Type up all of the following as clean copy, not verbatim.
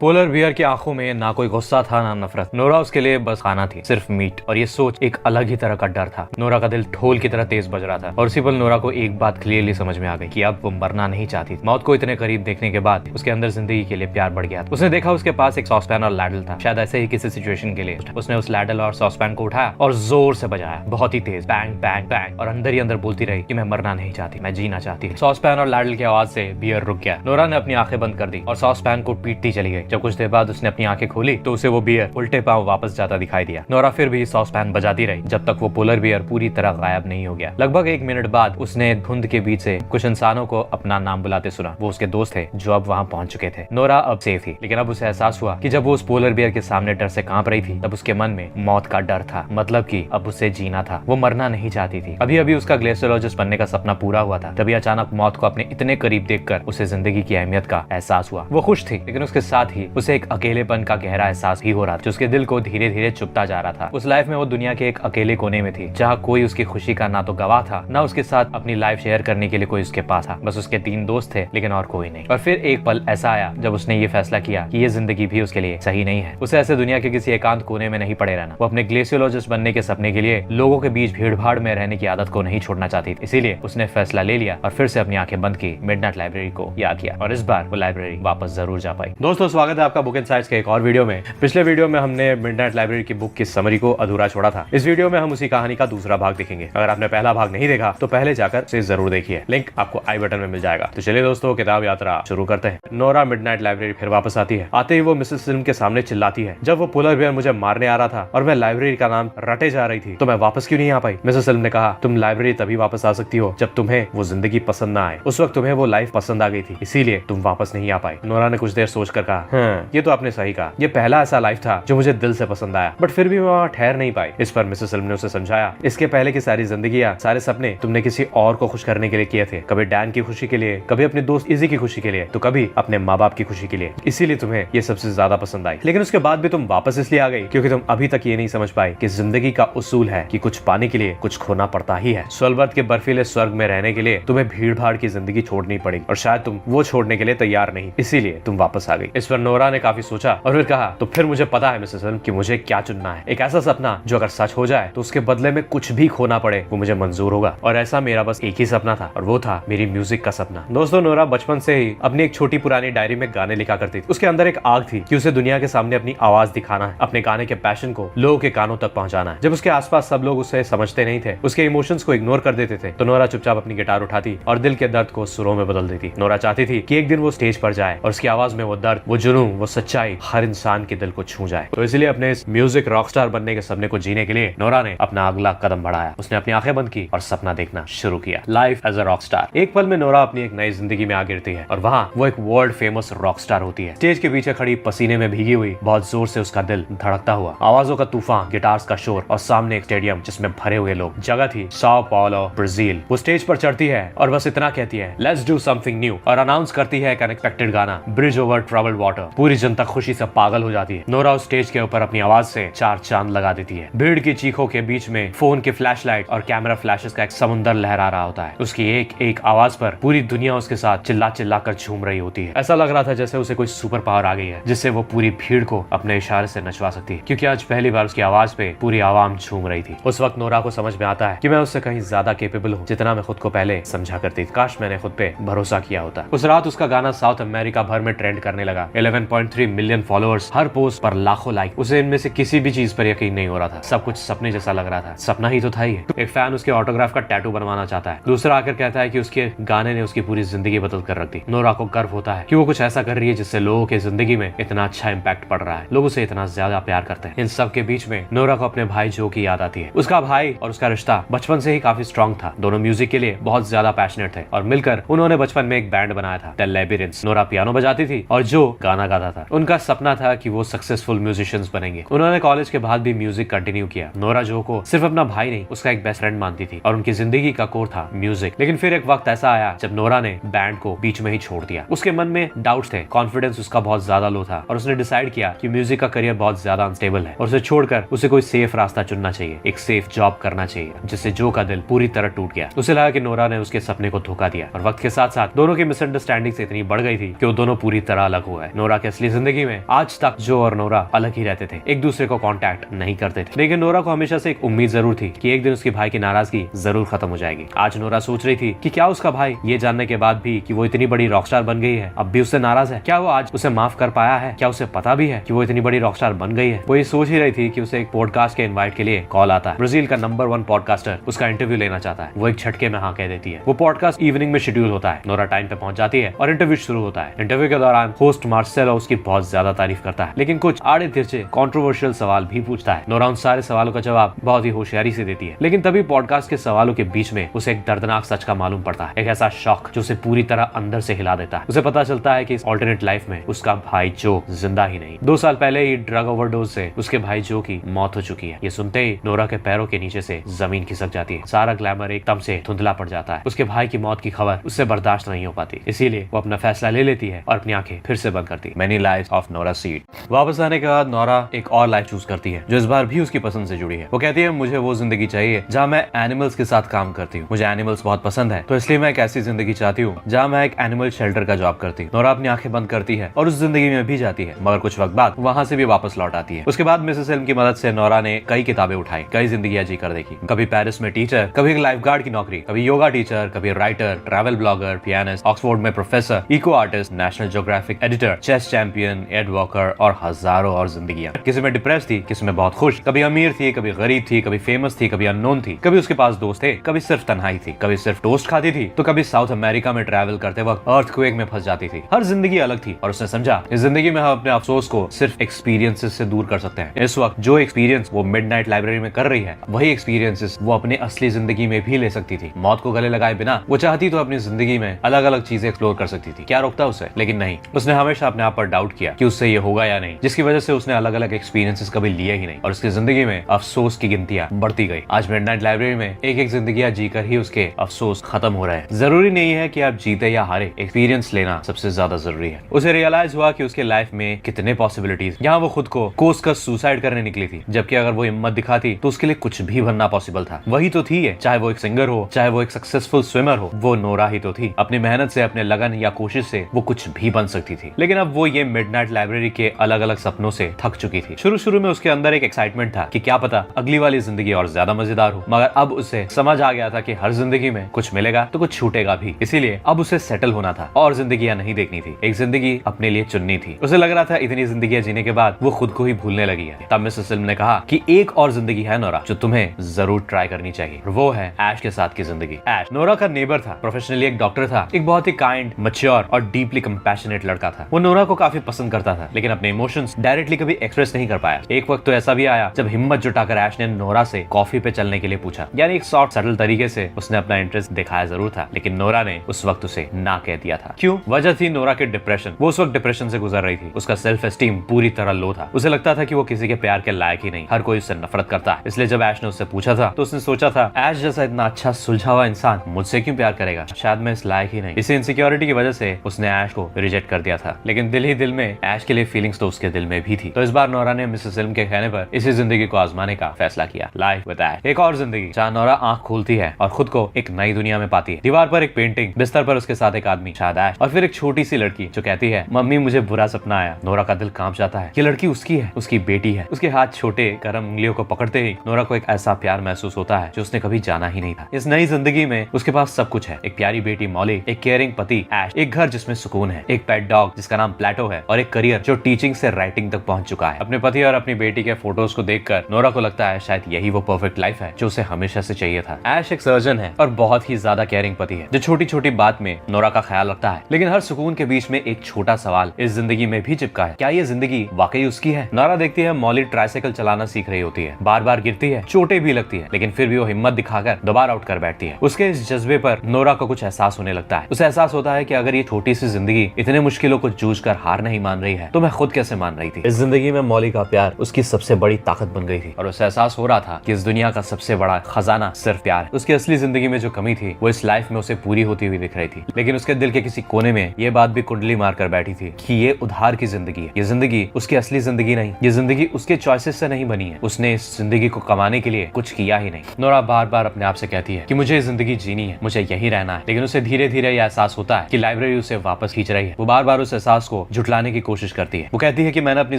Polar bear की आंखों में ना कोई गुस्सा था ना नफरत। नोरा उसके लिए बस खाना थी, सिर्फ मीट। और ये सोच एक अलग ही तरह का डर था। नोरा का दिल ढोल की तरह तेज बज रहा था और उसी पल नोरा को एक बात क्लियरली समझ में आ गई कि अब वो मरना नहीं चाहती। मौत को इतने करीब देखने के बाद उसके अंदर जिंदगी के लिए प्यार बढ़ गया। उसने देखा उसके पास एक सॉसपैन और लैडल था। शायद ऐसे ही किसी सिचुएशन के लिए उसने उस लैडल और सॉसपैन को उठाया और जोर से बजाया, बहुत ही तेज, बैंग बैंग बैंग, और अंदर ही अंदर बोलती रही कि मैं मरना नहीं चाहती, मैं जीना चाहती। सॉसपैन और लैडल की आवाज से बियर रुक गया। नोरा ने अपनी आंखें बंद कर दी और सॉसपैन को पीटती चली गई। जब कुछ देर बाद उसने अपनी आंखें खोली तो उसे वो बियर उल्टे पांव वापस जाता दिखाई दिया। नोरा फिर भी सॉसपैन बजाती रही जब तक वो पोलर बियर पूरी तरह गायब नहीं हो गया। लगभग 1 मिनट बाद उसने धुंध के बीच से कुछ इंसानों को अपना नाम बुलाते सुना। वो उसके दोस्त थे जो अब वहां पहुंच चुके थे। नोरा अब सेफ थी, लेकिन अब उसे एहसास हुआ कि जब वो उस पोलर बियर के सामने डर से कांप रही थी तब उसके मन में मौत का डर था। मतलब कि अब उसे जीना था, वो मरना नहीं चाहती थी। अभी अभी उसका ग्लेशियोलॉजिस्ट बनने का सपना पूरा हुआ था, तभी अचानक मौत को अपने इतने करीब देखकर उसे जिंदगी की अहमियत का एहसास हुआ। वो खुश थी, लेकिन उसके साथ ही उसे एक अकेलेपन का गहरा एहसास भी हो रहा था जो उसके दिल को धीरे धीरे चुभता जा रहा था। उस लाइफ में वो दुनिया के एक अकेले कोने में थी जहाँ कोई उसकी खुशी का ना तो गवाह था, ना उसके साथ अपनी लाइफ शेयर करने के लिए कोई उसके पास था। बस उसके 3 दोस्त थे, लेकिन और कोई नहीं। और फिर एक पल ऐसा आया जब उसने ये फैसला किया कि ये जिंदगी भी उसके लिए सही नहीं है। उसे ऐसे दुनिया के किसी एकांत कोने में नहीं पड़े रहना। वो अपने ग्लेशियोलॉजिस्ट बनने के सपने के लिए लोगों के बीच भीड़ भाड़ में रहने की आदत को नहीं छोड़ना चाहती थी। इसीलिए उसने फैसला ले लिया और फिर से अपनी आंखें बंद की, मिडनाइट लाइब्रेरी को याद किया और इस बार वो लाइब्रेरी वापस जरूर जा पाई। दोस्तों, स्वागत है आपका बुक इनसाइट्स के एक और वीडियो में। पिछले वीडियो में हमने मिडनाइट लाइब्रेरी की बुक की समरी को अधूरा छोड़ा था। इस वीडियो में हम उसी कहानी का दूसरा भाग देखेंगे। अगर आपने पहला भाग नहीं देखा तो पहले जाकर इसे जरूर देखिए, लिंक आपको आई बटन में मिल जाएगा। तो चलिए दोस्तों, किताब यात्रा शुरू करते हैं। नोरा मिडनाइट लाइब्रेरी फिर वापस आती है। आते ही वो मिसेस सिल्म के सामने चिल्लाती है, जब वो पोलर बियर मुझे मारने आ रहा था और मैं लाइब्रेरी का नाम रटे जा रही थी तो मैं वापस क्यों नहीं आ पाई? मिसेस सिल्म ने कहा, तुम लाइब्रेरी तभी वापस आ सकती हो जब तुम्हें वो जिंदगी पसंद ना आए। उस वक्त तुम्हें वो लाइफ पसंद आ गई थी, इसीलिए तुम वापस नहीं आ पाई। नोरा ने कुछ देर सोचकर कहा, ये तो आपने सही कहा। ये पहला ऐसा लाइफ था जो मुझे दिल से पसंद आया, बट फिर भी मैं वहाँ ठहर नहीं पाई। इस पर मिसेस सिल्म ने उसे समझाया, इसके पहले की सारी जिंदगियां, सारे सपने तुमने किसी और को खुश करने के लिए किए थे। कभी डैन की खुशी के लिए, कभी अपने दोस्त इजी की खुशी के लिए, तो कभी अपने माँ बाप की खुशी के लिए। इसीलिए तुम्हें ये सबसे ज्यादा पसंद आई। लेकिन उसके बाद भी तुम वापस इसलिए आ गई क्योंकि तुम अभी तक ये नहीं समझ पाई कि जिंदगी का उसूल है कि कुछ पाने के लिए कुछ खोना पड़ता ही है। सोलबर्थ के बर्फीले स्वर्ग में रहने के लिए तुम्हें भीड़ भाड़ की जिंदगी छोड़नी पड़ी और शायद तुम वो छोड़ने के लिए तैयार नहीं, इसीलिए तुम वापस आ गई। इस पर नोरा ने काफी सोचा और फिर कहा, तो फिर मुझे पता है मिसेस सिल्म कि मुझे क्या चुनना है। एक ऐसा सपना जो अगर सच हो जाए तो उसके बदले में कुछ भी खोना पड़े वो मुझे मंजूर होगा। और ऐसा मेरा बस एक ही सपना था और वो था मेरी म्यूजिक का सपना। दोस्तों, नोरा बचपन से ही अपनी एक छोटी पुरानी डायरी में गाने लिखा करती थी। उसके अंदर एक आग थी कि उसे दुनिया के सामने अपनी आवाज दिखाना है, अपने गाने के पैशन को लोगों के कानों तक पहुंचाना है। जब उसके आसपास सब लोग उसे समझते नहीं थे, उसके इमोशंस को इग्नोर कर देते थे, तो नोरा चुपचाप अपनी गिटार उठाती और दिल के दर्द को सुरों में बदल देती। नोरा चाहती थी कि एक दिन वो स्टेज पर जाए और उसकी आवाज में वो दर्द, वो जुनून, वो सच्चाई हर इंसान के दिल को छू जाए। तो इसलिए अपने इस म्यूजिक रॉकस्टार बनने के सपने को जीने के लिए नोरा ने अपना अगला कदम बढ़ाया। उसने अपनी आंखें बंद की और सपना देखना शुरू किया, लाइफ एज अ रॉकस्टार। एक पल में नोरा अपनी एक नई जिंदगी में आ गिरती है और वहाँ वो एक वर्ल्ड फेमस रॉकस्टार होती है। स्टेज के पीछे खड़ी, पसीने में भीगी हुई, बहुत जोर से उसका दिल धड़कता हुआ, आवाजों का तूफान, गिटार्स का शोर और सामने एक स्टेडियम जिसमें भरे हुए लोग। जगह थी साओ पाउलो, ब्राजील। वो स्टेज पर चढ़ती है और बस इतना कहती है, लेट्स डू समथिंग न्यू, और अनाउंस करती है एक अनएक्सपेक्टेड गाना, ब्रिज ओवर ट्रबल्ड वाटर। पूरी जनता खुशी से पागल हो जाती है। नोरा उस स्टेज के ऊपर अपनी आवाज से 4 चांद लगा देती है। भीड़ की चीखों के बीच में फोन के फ्लैशलाइट और कैमरा फ्लैशेस का एक समुंदर लहरा रहा होता है। उसकी एक एक आवाज पर पूरी दुनिया उसके साथ चिल्ला चिल्ला कर झूम रही होती है। ऐसा लग रहा था जैसे उसे कोई सुपर पावर आ गई है जिससे वो पूरी भीड़ को अपने इशारे से नचवा सकती है, क्योंकि आज पहली बार उसकी आवाज पे पूरी आवाम झूम रही थी। उस वक्त नोरा को समझ में आता है कि मैं उससे कहीं ज्यादा केपेबल हूँ जितना मैं खुद को पहले समझा करती थी। काश मैंने खुद पे भरोसा किया होता। उस रात उसका गाना साउथ अमेरिका भर में ट्रेंड करने लगा। 11.3 मिलियन फॉलोअर्स, हर पोस्ट पर लाखों लाइक। उसे इनमें से किसी भी चीज पर यकीन नहीं हो रहा था। सब कुछ सपने जैसा लग रहा था। सपना ही तो था ही। एक फैन उसके ऑटोग्राफ का टैटू बनवाना चाहता है। दूसरा आकर कहता है कि उसके गाने ने उसकी पूरी जिंदगी बदल कर रख दी। नोरा को गर्व होता है कि वो कुछ ऐसा कर रही है जिससे लोगों की जिंदगी में इतना अच्छा इंपैक्ट पड़ रहा है। लोग उसे इतना ज्यादा प्यार करते हैं। इन सब के बीच में नोरा को अपने भाई जो की याद आती है। उसका भाई और उसका रिश्ता बचपन से ही काफी स्ट्रॉन्ग था। दोनों म्यूजिक के लिए बहुत ज्यादा पैशनेट थे और मिलकर उन्होंने बचपन में एक बैंड बनाया था, द लेबिरिंथ्स। नोरा पियानो बजाती थी और जो गाना गाता था। उनका सपना था कि वो सक्सेसफुल म्यूजिशियंस बनेंगे। उन्होंने कॉलेज के बाद भी म्यूजिक कंटिन्यू किया। नोरा जो को सिर्फ अपना भाई नहीं, उसका एक बेस्ट फ्रेंड मानती थी और उनकी जिंदगी का कोर था म्यूजिक। लेकिन फिर एक वक्त ऐसा आया जब नोरा ने बैंड को बीच में ही छोड़ दिया। उसके मन में डाउट्स थे, कॉन्फिडेंस उसका बहुत ज्यादा लो था और उसने डिसाइड किया कि म्यूजिक का करियर बहुत ज्यादा अनस्टेबल है और उसे छोड़कर उसे कोई सेफ रास्ता चुनना चाहिए, एक सेफ जॉब करना चाहिए, जिससे जो का दिल पूरी तरह टूट गया। उसे लगा कि नोरा ने उसके सपने को धोखा दिया और वक्त के साथ साथ दोनों की मिसअंडरस्टैंडिंग से इतनी बढ़ गई थी कि वो दोनों पूरी तरह अलग हो गए। नोरा की असली जिंदगी में आज तक जो और नोरा अलग ही रहते थे, एक दूसरे को कांटेक्ट नहीं करते थे। लेकिन नोरा को हमेशा से एक उम्मीद जरूर थी कि एक दिन उसके भाई की नाराजगी जरूर खत्म हो जाएगी। आज नोरा सोच रही थी कि क्या उसका भाई ये जानने के बाद भी कि वो इतनी बड़ी रॉकस्टार बन गई है अब भी उससे नाराज है? क्या वो आज उसे माफ कर पाया है? क्या उसे पता भी है कि वो इतनी बड़ी रॉकस्टार बन गई है? वो ये सोच ही रही थी कि उसे एक पॉडकास्ट के इनवाइट के लिए कॉल आता है। ब्राजील का नंबर 1 पॉडकास्टर उसका इंटरव्यू लेना चाहता है। वो एक झटके में हाँ कह देती है। वो पॉडकास्ट इवनिंग में शेड्यूल होता है। नोरा टाइम पे पहुंच जाती है और इंटरव्यू शुरू होता है। इंटरव्यू के दौरान होस्ट मार्सेलो उसकी बहुत ज्यादा तारीफ करता है, लेकिन कुछ आड़े तिरछे कंट्रोवर्शियल सवाल भी पूछता है। नोरा उन सारे सवालों का जवाब बहुत ही होशियारी से देती है, लेकिन तभी पॉडकास्ट के सवालों के बीच में उसे एक दर्दनाक सच का मालूम पड़ता है। एक ऐसा शॉक जो उसे पूरी तरह अंदर से हिला देता है। उसे पता चलता है कि इस ऑल्टरनेट लाइफ में उसका भाई जो जिंदा ही नहीं। 2 साल पहले ही ड्रग ओवरडोज से उसके भाई जो की मौत हो चुकी है। ये सुनते ही नोरा के पैरों के नीचे से जमीन खिसक जाती है। सारा ग्लैमर एकदम से धुंधला पड़ जाता है। उसके भाई की मौत की खबर उससे बर्दाश्त नहीं हो पाती, इसीलिए वो अपना फैसला ले लेती है और अपनी आंखें फिर से बंद करती है। Many lives of Nora seed. वापस आने के बाद नोरा एक और लाइफ चूज करती है जो इस बार भी उसकी पसंद से जुड़ी है। वो कहती है मुझे वो जिंदगी चाहिए जहाँ मैं एनिमल्स के साथ काम करती हूँ। मुझे एनिमल्स बहुत पसंद है, तो इसलिए मैं एक ऐसी जिंदगी चाहती हूँ जहाँ मैं एक एनिमल शेल्टर का जॉब करती हूँ। नोरा अपनी आंखें बंद करती है और उस जिंदगी में भी जाती है, मगर कुछ वक्त बाद वहाँ से भी वापस लौट आती है। उसके बाद मिसेस एल्म की मदद से नोरा ने कई किताबें उठाई, कई जिंदगियां जी कर देखी। कभी पेरिस में टीचर, कभी एक लाइफगार्ड की नौकरी, कभी योगा टीचर, कभी writer, travel blogger, pianist, Oxford में professor, eco artist, National Geographic editor, chess champion, Ed Walker और हजारों और जिंदगियां। किसी में डिप्रेस थी, किसी में बहुत खुश, कभी अमीर थी, कभी गरीब थी, कभी फेमस थी, कभी अननोन थी, कभी उसके पास दोस्त थे, कभी सिर्फ तन्हाई थी, कभी सिर्फ टोस्ट खाती थी, तो कभी साउथ अमेरिका में ट्रैवल करते वक्त अर्थक्वेक में फंस जाती थी। हर जिंदगी अलग थी और उसने समझा इस जिंदगी में हम अपने अफसोस को सिर्फ एक्सपीरियंसेस से दूर कर सकते हैं। इस वक्त जो एक्सपीरियंस वो मिडनाइट लाइब्रेरी में कर रही है, वही एक्सपीरियंसेस वो अपने असली जिंदगी में भी ले सकती थी। मौत को गले लगाए बिना वो चाहती तो अपनी जिंदगी में अलग अलग चीजें एक्सप्लोर कर सकती थी। क्या रोकता उसे? लेकिन नहीं, उसने हमेशा अपने आप पर डाउट किया कि उससे ये होगा या नहीं, जिसकी वजह से उसने अलग अलग एक्सपीरियंसेस कभी लिए ही नहीं और उसकी जिंदगी में अफसोस की गिनतियां बढ़ती गई। आज मिडनाइट लाइब्रेरी में एक एक जिंदगियां जीकर ही उसके अफसोस खत्म हो रहे हैं। जरूरी नहीं है कि आप जीते या हारे, एक्सपीरियंस लेना सबसे ज्यादा जरूरी है। उसे रियलाइज हुआ कि उसके लाइफ में कितने पॉसिबिलिटीज, यहाँ वो खुद को कोस कर सुसाइड करने निकली थी, जबकि अगर वो हिम्मत दिखाती तो उसके लिए कुछ भी बनना पॉसिबल था। वही तो थी है, चाहे वो एक सिंगर हो, चाहे वो एक सक्सेसफुल स्विमर हो, वो नोरा ही तो थी। अपनी मेहनत से, अपने लगन या कोशिश से वो कुछ भी बन सकती थी। लेकिन अब वो ये मिडनाइट लाइब्रेरी के अलग अलग सपनों से थक चुकी थी। शुरू में उसके अंदर एक एक्साइटमेंट था कि क्या पता अगली वाली जिंदगी और ज्यादा मजेदार हो, मगर अब उसे समझ आ गया था कि हर जिंदगी में कुछ मिलेगा तो कुछ छूटेगा भी। इसीलिए अब उसे सेटल होना था और जिंदगियां नहीं देखनी थी, एक जिंदगी अपने लिए चुननी थी। उसे लग रहा था इतनी जिंदगियां जीने के बाद वो खुद को ही भूलने लगी है। तब मिसेस सिल्म ने कहा कि एक और जिंदगी है नोरा जो तुम्हें जरूर ट्राई करनी चाहिए, वो है ऐश के साथ की जिंदगी। ऐश नोरा का नेबर था, प्रोफेशनली एक डॉक्टर था, एक बहुत ही काइंड, मैच्योर और डीपली कंपैशनेट लड़का था। वो नोरा को काफी पसंद करता था, लेकिन अपने इमोशंस डायरेक्टली कभी एक्सप्रेस नहीं कर पाया। एक वक्त तो ऐसा भी आया जब हिम्मत जुटाकर ऐश ने नोरा से कॉफी पे चलने के लिए पूछा, यानी एक सॉफ्ट सटल तरीके से उसने अपना इंटरेस्ट दिखाया जरूर था, लेकिन नोरा ने उस वक्त उसे ना कह दिया था। क्यों? वजह थी नोरा के डिप्रेशन। वो उस वक्त डिप्रेशन से गुजर रही थी। उसका सेल्फ एस्टीम पूरी तरह लो था। उसे लगता था कि वो किसी के प्यार के लायक ही नहीं, हर कोई उससे नफरत करता है। इसलिए जब ऐश ने उससे पूछा था तो उसने सोचा था ऐश जैसा इतना अच्छा सुलझा हुआ इंसान मुझसे क्यों प्यार करेगा, शायद मैं इस लायक ही नहीं। इसी इनसिक्योरिटी की वजह से उसने ऐश को रिजेक्ट कर दिया था, लेकिन दिल ही दिल में ऐश के लिए फीलिंग्स तो उसके दिल में भी थी। तो इस बार नोरा ने मिसेस सिल्म के कहने पर इसी जिंदगी को आजमाने का फैसला किया। लाइफ विद ऐश, एक और जिंदगी जहाँ नोरा आंख खोलती है और खुद को एक नई दुनिया में पाती है। दीवार पर एक पेंटिंग, बिस्तर पर उसके साथ एक आदमी, शायद ऐश, और फिर एक छोटी सी लड़की जो कहती है मम्मी मुझे बुरा सपना आया। नोरा का दिल कांप जाता है। ये लड़की उसकी है, उसकी बेटी है। उसके हाथ छोटे गर्म उंगलियों को पकड़ते ही नोरा को एक ऐसा प्यार महसूस होता है जो उसने कभी जाना ही नहीं था। इस नई जिंदगी में उसके पास सब कुछ है, एक प्यारी बेटी मॉली, एक केयरिंग पति ऐश, एक घर जिसमें सुकून है, एक पेट डॉग जिसका नाम प्लेटो है और एक करियर जो टीचिंग से राइटिंग तक पहुंच चुका है। अपने पति और अपनी बेटी के फोटोज को देखकर नोरा को लगता है शायद यही वो परफेक्ट लाइफ है जो उसे हमेशा से चाहिए था। ऐश एक सर्जन है और बहुत ही ज्यादा केयरिंग पति है जो छोटी छोटी बात में नोरा का ख्याल रखता है। लेकिन हर सुकून के बीच में एक छोटा सवाल इस जिंदगी में भी चिपका है, क्या ये जिंदगी वाकई उसकी है? नोरा देखती है मॉली ट्राइसाइकिल चलाना सीख रही होती है, बार बार गिरती है, चोटें भी लगती है, लेकिन फिर भी वो हिम्मत दिखाकर दोबारा उठ कर बैठती है। उसके इस जज्बे पर नोरा को कुछ एहसास होने लगता है। उसे एहसास होता है कि अगर ये छोटी सी जिंदगी इतने मुश्किलों को जूझ कर हार नहीं मान रही है तो मैं खुद कैसे मान रही थी। इस जिंदगी में मॉली का प्यार उसकी सबसे बड़ी ताकत बन गई थी और उसे एहसास हो रहा था कि इस दुनिया का सबसे बड़ा खजाना सिर्फ प्यार है। उसकी असली जिंदगी में जो कमी थी वो इस लाइफ में उसे पूरी होती हुई दिख रही थी, लेकिन उसके दिल के किसी कोने में ये बात भी कुंडली मार कर बैठी थी कि ये उधार की जिंदगी है। ये जिंदगी उसकी असली जिंदगी नहीं, ये जिंदगी उसके चॉइसेस से नहीं बनी है। उसने इस जिंदगी को कमाने के लिए कुछ किया ही नहीं। नोरा बार बार अपने आप से कहती है कि मुझे जिंदगी जीनी है, मुझे यही रहना है, लेकिन उसे धीरे धीरे यह एहसास होता है कि लाइब्रेरी उसे वापस खींच रही है। वो बार बार उस एहसास को उसको झुटलाने की कोशिश करती है। वो कहती है कि मैंने अपनी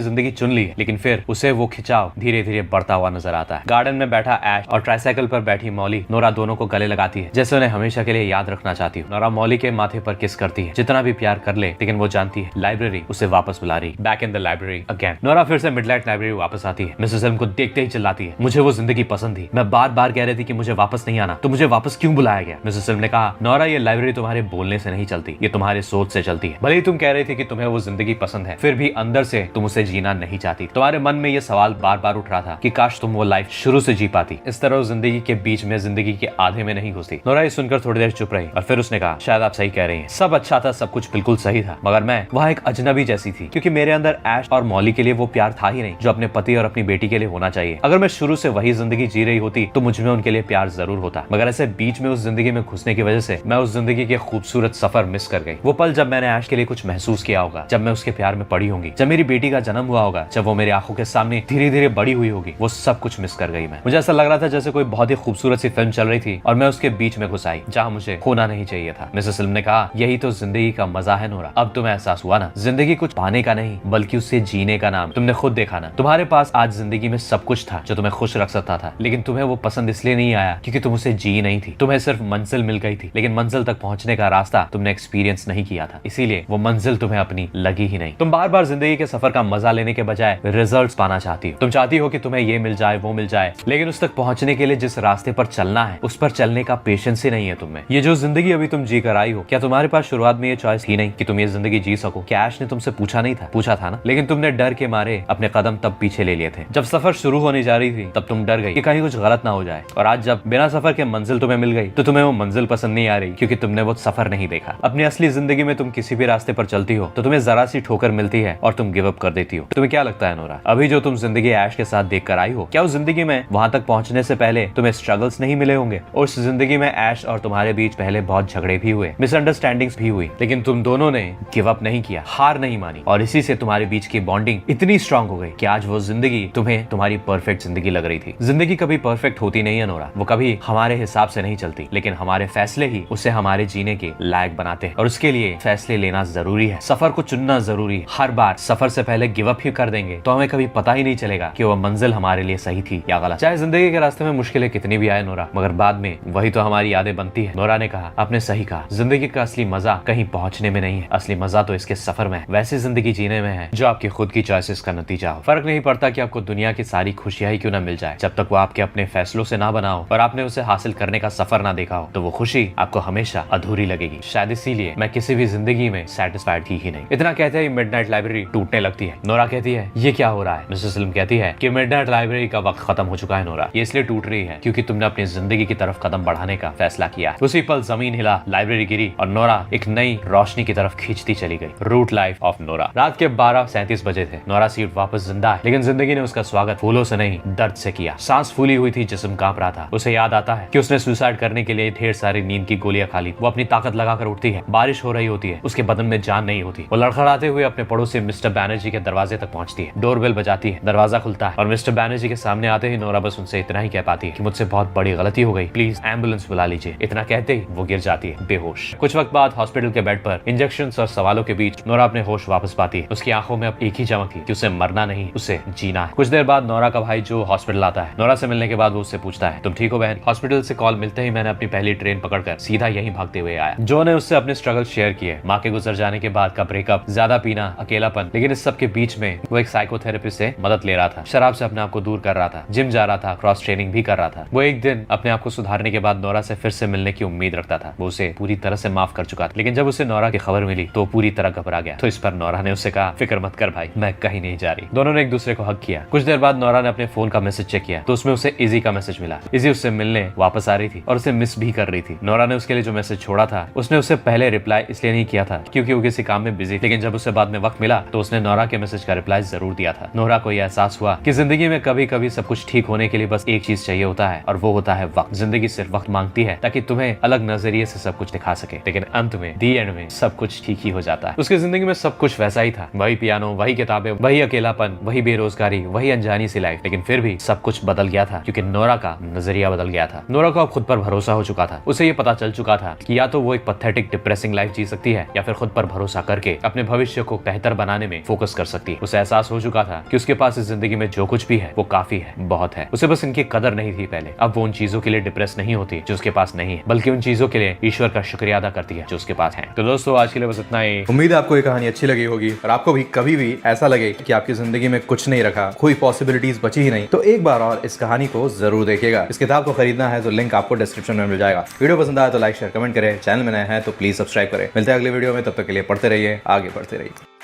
जिंदगी चुन ली है, लेकिन फिर उसे वो खिंचाव धीरे धीरे बढ़ता हुआ नजर आता है। गार्डन में बैठा ऐश और ट्राइसाइकिल पर बैठी मॉली नोरा दोनों को गले लगाती है, जैसे उन्हें हमेशा के लिए याद रखना चाहती है। नोरा मॉली के माथे पर किस करती है, जितना भी प्यार कर ले, लेकिन वो जानती है लाइब्रेरी उसे वापस बुला रही। Back in the library again. Nora फिर से मिडलाइट लाइब्रेरी वापस आती है। मिसेस एल्म को देखते ही चिल्लाती है, मुझे वो जिंदगी पसंद थी, मैं बार बार कह रही थी कि मुझे वापस नहीं आना, तो मुझे वापस क्यों बुलाया गया? मिसेस एल्म ने कहा, नोरा ये लाइब्रेरी तुम्हारे बोलने से नहीं चलती, ये तुम्हारे सोच से चलती है। भले ही तुम कह रही थी कि तुम्हें वो जिंदगी पसंद है, फिर भी अंदर से तुम उसे जीना नहीं चाहती। तुम्हारे मन में ये सवाल बार बार उठ रहा था कि काश तुम वो लाइफ शुरू से जी पाती। इस तरह जिंदगी के बीच में, जिंदगी के आधे में नहीं घुसती। नोरा ये सुनकर थोड़ी देर चुप रही और फिर उसने कहा, शायद आप सही कह रही हैं, सब अच्छा था, सब कुछ बिल्कुल सही था, मगर मैं वहाँ एक अजनबी जैसी थी, क्योंकि मेरे अंदर ऐश और मॉली के लिए वो प्यार था ही नहीं जो अपने पति और अपनी बेटी के लिए होना चाहिए। अगर मैं शुरू से वही जिंदगी जी रही होती तो मुझ में उनके लिए प्यार जरूर होता, मगर ऐसे बीच में उस जिंदगी में घुसने की वजह से मैं उस जिंदगी के खूबसूरत सफर मिस कर गई। वो पल जब मैंने ऐश के लिए कुछ महसूस किया होगा, जब मैं उसके प्यार में पड़ी होंगी, जब मेरी बेटी का जन्म हुआ होगा, जब वो मेरी आंखों के सामने धीरे धीरे बड़ी हुई होगी, वो सब कुछ मिस कर गई मैं। मुझे ऐसा लग रहा था जैसे कोई बहुत ही खूबसूरत सी फिल्म चल रही थी और मैं उसके बीच में घुस आई जहाँ मुझे होना नहीं चाहिए था। मिसेस एल्म ने कहा, यही तो जिंदगी का मजा है नोरा। अब तुम्हें एहसास हुआ ना, जिंदगी कुछ पाने का नहीं बल्कि उससे जीने का नाम। तुमने खुद देखा ना, तुम्हारे पास आज जिंदगी में सब कुछ था जो तुम्हें खुश रख सकता था, लेकिन तुम्हें वो पसंद इसलिए नहीं आया क्योंकि तुम उसे जी नहीं थी। तुम्हें सिर्फ मंजिल मिल गई थी, लेकिन मंजिल तक पहुंचने का रास्ता तुमने एक्सपीरियंस नहीं किया था, इसीलिए वो मंजिल तुम्हें अपनी लगी ही नहीं। तुम बार बार जिंदगी के सफर का मजा लेने के बजाय रिजल्ट्स पाना चाहती हो। तुम चाहती हो कि तुम्हें ये मिल जाए, वो मिल जाए, लेकिन उस तक पहुंचने के लिए जिस रास्ते पर चलना है उस पर चलने का पेशेंस ही नहीं है तुम्हें। ये जो जिंदगी अभी तुम जी कर आई हो, क्या तुम्हारे पास शुरुआत में ये चॉइस थी नहीं कि तुम ये जिंदगी जी सको? क्या ऐश ने तुमसे पूछा नहीं था? पूछा था ना, लेकिन तुमने डर के मारे अपने कदम तब पीछे ले लिए थे। जब सफर शुरू होने जा रही थी तब तुम डर गई कि कहीं कुछ गलत ना हो जाए, और आज जब बिना सफर के मंजिल तुम्हें मिल गई तो तुम्हें वो मंजिल पसंद नहीं आ रही क्योंकि तुमने वो सफर नहीं देखा। अपनी असली जिंदगी में तुम किसी भी रास्ते पर चलती हो तो तुम्हें जरा सी ठोकर मिलती है और तुम गिव अप कर देती हो। तुम्हें क्या लगता है नोरा, अभी जो तुम जिंदगी ऐश के साथ देख कर आई हो, क्या उस जिंदगी में वहां तक पहुंचने से पहले तुम्हें स्ट्रगल्स नहीं मिले होंगे? और उस जिंदगी में ऐश और तुम्हारे बीच पहले बहुत झगड़े भी हुए, मिसअंडरस्टैंडिंग्स भी हुई, लेकिन तुम दोनों ने गिव अप नहीं किया, हार नहीं मानी, और इसी से तुम्हारे बीच की बॉन्डिंग इतनी स्ट्रांग हो गई कि आज वो जिंदगी तुम्हें तुम्हारी परफेक्ट जिंदगी लग रही थी। जिंदगी कभी परफेक्ट होती नहीं है नोरा, वो कभी हमारे हिसाब से नहीं चलती, लेकिन हमारे फैसले ही उसे हमारे जीने के लायक बनाते हैं, और उसके लिए फैसले लेना जरूरी है, सफर को चुनना जरूरी है। हर बार सफर से पहले गिव अप ही कर देंगे तो हमें कभी पता ही नहीं चलेगा कि वो मंजिल हमारे लिए सही थी या गलत। चाहे जिंदगी के रास्ते में मुश्किलें कितनी भी आए नोरा, मगर बाद में वही तो हमारी यादें बनती है। नोरा ने कहा, आपने सही कहा, जिंदगी का असली मजा कहीं पहुंचने में नहीं है, असली मजा तो इसके सफर में है, वैसे जिंदगी जीने में है जो आपकी खुद की चॉइसेस का नतीजा हो। फर्क नहीं पड़ता कि आपको दुनिया की सारी खुशियां ही क्यों ना मिल जाए, जब तक वो आपके अपने फैसलों से ना बना हो और आपने उसे हासिल करने का सफर ना देखा हो, तो वो खुशी आपको हमेशा अधूरी लगेगी। शायद इसीलिए मैं किसी भी जिंदगी में सेटिस्फाइड थी ही नहीं। इतना कहते ही मिडनाइट लाइब्रेरी टूटने लगती है। नोरा कहती है, ये क्या हो रहा है? मिसेस एल्म कहती है कि मिडनाइट लाइब्रेरी का वक्त खत्म हो चुका है नोरा, ये इसलिए टूट रही है क्योंकि तुमने अपनी जिंदगी की तरफ कदम बढ़ाने का फैसला किया। उसी पल जमीन हिला, लाइब्रेरी गिरी और नोरा एक नई रोशनी की तरफ खींचती चली गई। Root life of Nora. रात के 12:37 बजे थे। नोरा सीट वापस जिंदा है, लेकिन जिंदगी ने उसका स्वागत फूलों से नहीं दर्द से किया। सांस फूली हुई थी, जिस्म कांप रहा था। उसे याद आता है कि उसने सुसाइड करने के लिए ढेर सारी नींद की गोलियां खा ली। वो अपनी ताकत लगाकर उठती है, बारिश हो रही होती है, उसके बदन में जान नहीं होती। वो लड़खड़ाते हुए अपने पड़ोसी मिस्टर बैनर्जी के दरवाजे तक पहुंचती है। डोरबेल बजाती है, दरवाजा खुलता है और मिस्टर बैनर्जी के सामने आते ही नोरा बस उनसे इतना ही कह पाती है कि मुझसे बहुत बड़ी गलती हो गई, प्लीज एम्बुलेंस बुला लीजिए। इतना कहते ही वो गिर जाती है बेहोश। कुछ वक्त बाद हॉस्पिटल के बेड पर इंजेक्शंस और सवालों के बीच नोरा अपने होश वापस पाती है। उसकी आंखों में अब एक ही चमक थी कि उसे मरना नहीं, उसे जीना है। कुछ देर बाद नोरा का भाई जो हॉस्पिटल आता है। नोरा से मिलने के बाद वो उससे पूछता है, तुम ठीक हो बहन? हॉस्पिटल से कॉल मिलते ही मैंने अपनी पहली ट्रेन पकड़कर सीधा यहीं भागते हुए आया। जो ने उससे अपने स्ट्रगल शेयर किए, माँ के गुजर जाने के बाद का ब्रेकअप, ज्यादा पीना, अकेलापन, लेकिन इस सब के बीच में वो एक साइकोथेरेपिस्ट से मदद ले रहा था, शराब से अपने आप को दूर कर रहा था, जिम जा रहा था, क्रॉस ट्रेनिंग भी कर रहा था। वो एक दिन अपने आप को सुधारने के बाद नोरा से फिर से मिलने की उम्मीद रखता था। वो उसे पूरी तरह से माफ कर चुका था, लेकिन जब उसे नोरा की खबर मिली तो पूरी तरह घबरा गया। तो इस पर नोरा ने उससे कहा, फिक्र मत कर भाई, मैं कहीं नहीं जा रही। दोनों ने एक दूसरे को हक किया। कुछ देर बाद नोरा ने अपने फोन का मैसेज चेक किया तो उसमें उसे इजी का मैसेज मिला। इजी उससे मिलने वापस आ रही थी और उसे मिस भी कर रही थी। नोरा ने उसके लिए जो मैसेज छोड़ा था उसने उससे पहले रिप्लाई इसलिए नहीं किया था क्योंकि वो किसी काम में बिजी, लेकिन जब उसे बाद में वक्त मिला तो उसने नोरा के मैसेज का रिप्लाई जरूर दिया था। नोरा को यह एहसास हुआ कि जिंदगी में कभी कभी सब कुछ ठीक होने के लिए बस एक चीज चाहिए होता है और वो होता है वक्त। जिंदगी सिर्फ वक्त मांगती है ताकि तुम्हें अलग नजरिए से सब कुछ दिखा सके, लेकिन अंत में दी एंड में सब कुछ ठीक ही हो जाता है। उसकी जिंदगी में सब कुछ वैसा ही था, वही पियानो, वही किताबें, वही अकेलापन, वही बेरोजगारी, वही अनजानी सी लाइफ, लेकिन फिर भी सब कुछ बदल गया था क्योंकि नोरा का नजरिया बदल गया था। नोरा को अब खुद पर भरोसा हो चुका था। उसे ये पता चल चुका था कि या तो वो एक पैथेटिक डिप्रेसिंग लाइफ जी सकती है या फिर खुद पर भरोसा करके अपने भविष्य को बेहतर बनाने में फोकस कर सकती है। उसे एहसास हो चुका था कि उसके पास इस जिंदगी में जो कुछ भी है वो काफी है, बहुत है। उसे बस इनकी कदर नहीं थी पहले। अब वो उन चीजों के लिए डिप्रेस नहीं होती जो उसके पास नहीं है, बल्कि उन चीजों के लिए ईश्वर का शुक्रिया अदा करती है जो उसके पास है। तो दोस्तों आज के लिए बस इतना ही। उम्मीद है आपको ये कहानी अच्छी लगी होगी और आपको भी कभी भी ऐसा लगे कि आपकी जिंदगी में कुछ नहीं रखा, कोई पॉसिबिलिटीज बची ही नहीं, तो एक बार और इस कहानी को जरूर देखिएगा। इस किताब को खरीदना है तो लिंक आपको डिस्क्रिप्शन में मिल जाएगा। वीडियो पसंद आया तो लाइक शेयर कमेंट करें, चैनल में नया है तो प्लीज सब्सक्राइब करें। मिलते हैं अगले वीडियो में, तब तक के लिए पढ़ते रहिए, आगे बढ़ते रहिए।